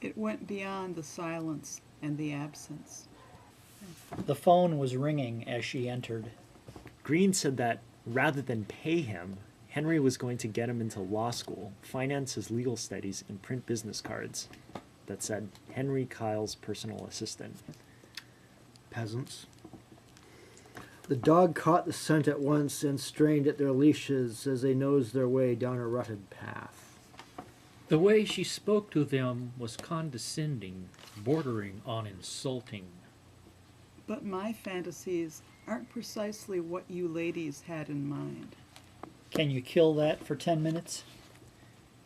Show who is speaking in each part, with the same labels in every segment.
Speaker 1: It went beyond the silence and the absence.
Speaker 2: The phone was ringing as she entered.
Speaker 3: Green said that rather than pay him, Henry was going to get him into law school, finance his legal studies, and print business cards that said Henry Kyle's personal assistant.
Speaker 4: Peasants. The dog caught the scent at once and strained at their leashes as they nosed their way down a rutted path.
Speaker 5: The way she spoke to them was condescending, bordering on insulting.
Speaker 1: But my fantasies aren't precisely what you ladies had in mind.
Speaker 2: Can you kill that for 10 minutes?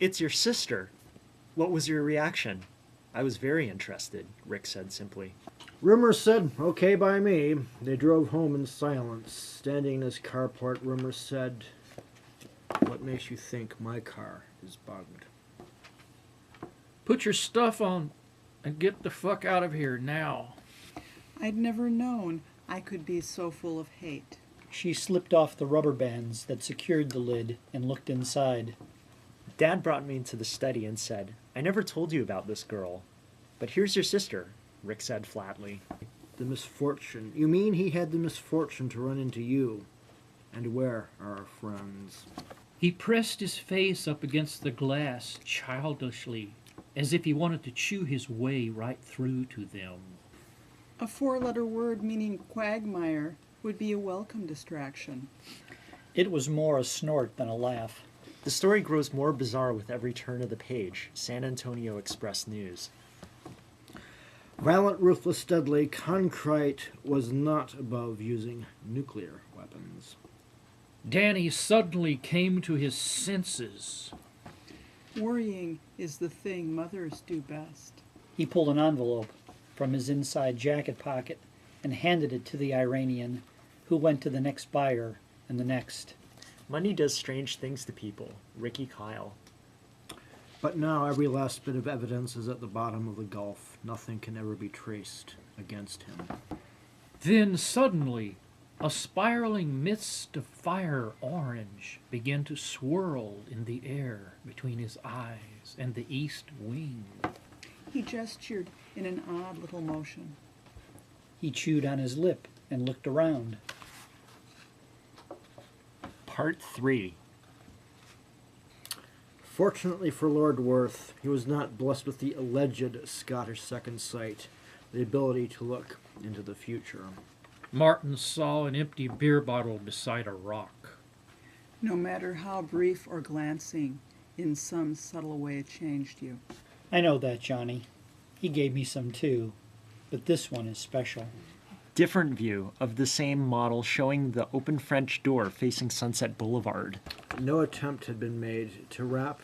Speaker 3: It's your sister. What was your reaction? I was very interested, Rick said simply.
Speaker 4: Rumor said, okay by me. They drove home in silence. Standing in his carport, Rumor said, what makes you think my car is bugged?
Speaker 5: Put your stuff on and get the fuck out of here now.
Speaker 1: I'd never known I could be so full of hate.
Speaker 2: She slipped off the rubber bands that secured the lid and looked inside.
Speaker 3: Dad brought me into the study and said, I never told you about this girl. But here's your sister, Rick said flatly.
Speaker 4: The misfortune. You mean he had the misfortune to run into you? And where are our friends?
Speaker 5: He pressed his face up against the glass childishly, as if he wanted to chew his way right through to them.
Speaker 1: A 4-letter word meaning quagmire would be a welcome distraction.
Speaker 2: It was more a snort than a laugh.
Speaker 3: The story grows more bizarre with every turn of the page. San Antonio Express News.
Speaker 4: Violent, ruthless Studley, contrite, was not above using nuclear weapons.
Speaker 5: Danny suddenly came to his senses.
Speaker 1: Worrying is the thing mothers do best.
Speaker 2: He pulled an envelope from his inside jacket pocket and handed it to the Iranian, who went to the next buyer and the next.
Speaker 3: Money does strange things to people. Ricky Kyle.
Speaker 4: But now every last bit of evidence is at the bottom of the gulf. Nothing can ever be traced against him.
Speaker 5: Then suddenly, a spiraling mist of fire orange began to swirl in the air between his eyes and the east wing.
Speaker 1: He gestured in an odd little motion.
Speaker 2: He chewed on his lip and looked around.
Speaker 3: Part 3.
Speaker 4: Fortunately for Lord Worth, he was not blessed with the alleged Scottish second sight, the ability to look into the future.
Speaker 5: Martin saw an empty beer bottle beside a rock.
Speaker 1: No matter how brief or glancing, in some subtle way it changed you.
Speaker 2: I know that, Johnny. He gave me some too, but this one is special.
Speaker 3: Different view of the same model showing the open French door facing Sunset Boulevard.
Speaker 4: No attempt had been made to wrap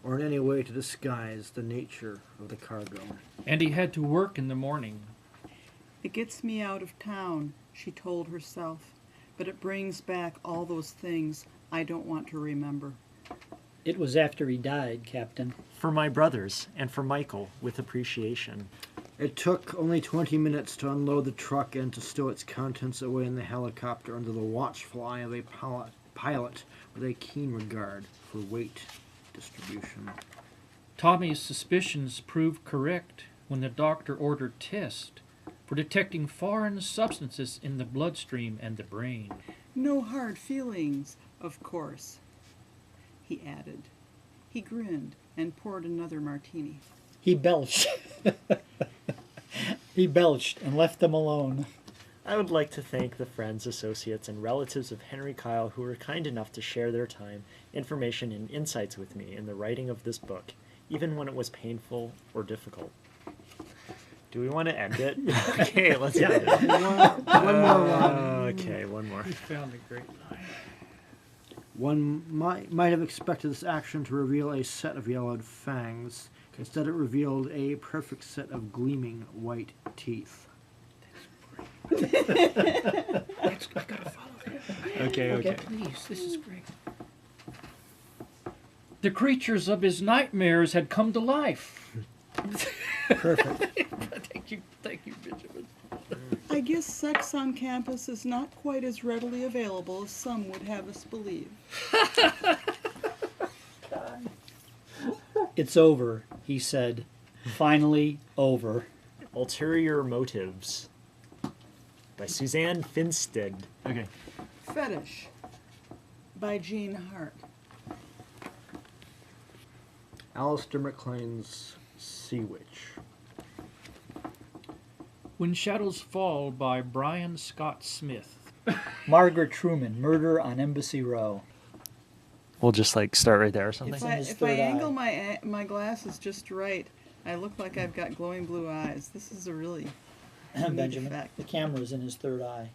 Speaker 4: or in any way to disguise the nature of the cargo.
Speaker 5: And he had to work in the morning.
Speaker 1: It gets me out of town, she told herself, but it brings back all those things I don't want to remember.
Speaker 2: It was after he died, Captain.
Speaker 3: For my brothers and for Michael, with appreciation.
Speaker 4: It took only 20 minutes to unload the truck and to stow its contents away in the helicopter under the watchful eye of a pilot with a keen regard for weight distribution.
Speaker 5: Tommy's suspicions proved correct when the doctor ordered tests for detecting foreign substances in the bloodstream and the brain.
Speaker 1: No hard feelings, of course, he added. He grinned and poured another martini.
Speaker 2: He belched. He belched and left them alone.
Speaker 3: I would like to thank the friends, associates, and relatives of Henry Kyle who were kind enough to share their time, information, and insights with me in the writing of this book, even when it was painful or difficult. Do we want to end it? Okay, let's end it.
Speaker 4: One more line.
Speaker 3: Okay, one more.
Speaker 5: He found a great line.
Speaker 4: One might have expected this action to reveal a set of yellowed fangs. Instead, it revealed a perfect set of gleaming white teeth.
Speaker 5: I gotta follow that.
Speaker 3: Okay.
Speaker 5: Please, this is great. The creatures of his nightmares had come to life.
Speaker 4: Perfect.
Speaker 5: Thank you, Benjamin.
Speaker 1: I guess sex on campus is not quite as readily available as some would have us believe.
Speaker 2: It's over, he said, Finally over.
Speaker 3: Ulterior Motives by Suzanne Finstead.
Speaker 6: Okay.
Speaker 1: Fetish by Jean Hart.
Speaker 4: Alistair MacLean's Sea Witch.
Speaker 5: When Shadows Fall by Brian Scott Smith.
Speaker 2: Margaret Truman, Murder on Embassy Row.
Speaker 3: We'll just like start right there or something.
Speaker 2: It's in his
Speaker 1: If I
Speaker 2: third eye.
Speaker 1: angle my glasses just right, I look like I've got glowing blue eyes. This is a really neat
Speaker 2: Benjamin,
Speaker 1: effect.
Speaker 2: the camera's in his third eye.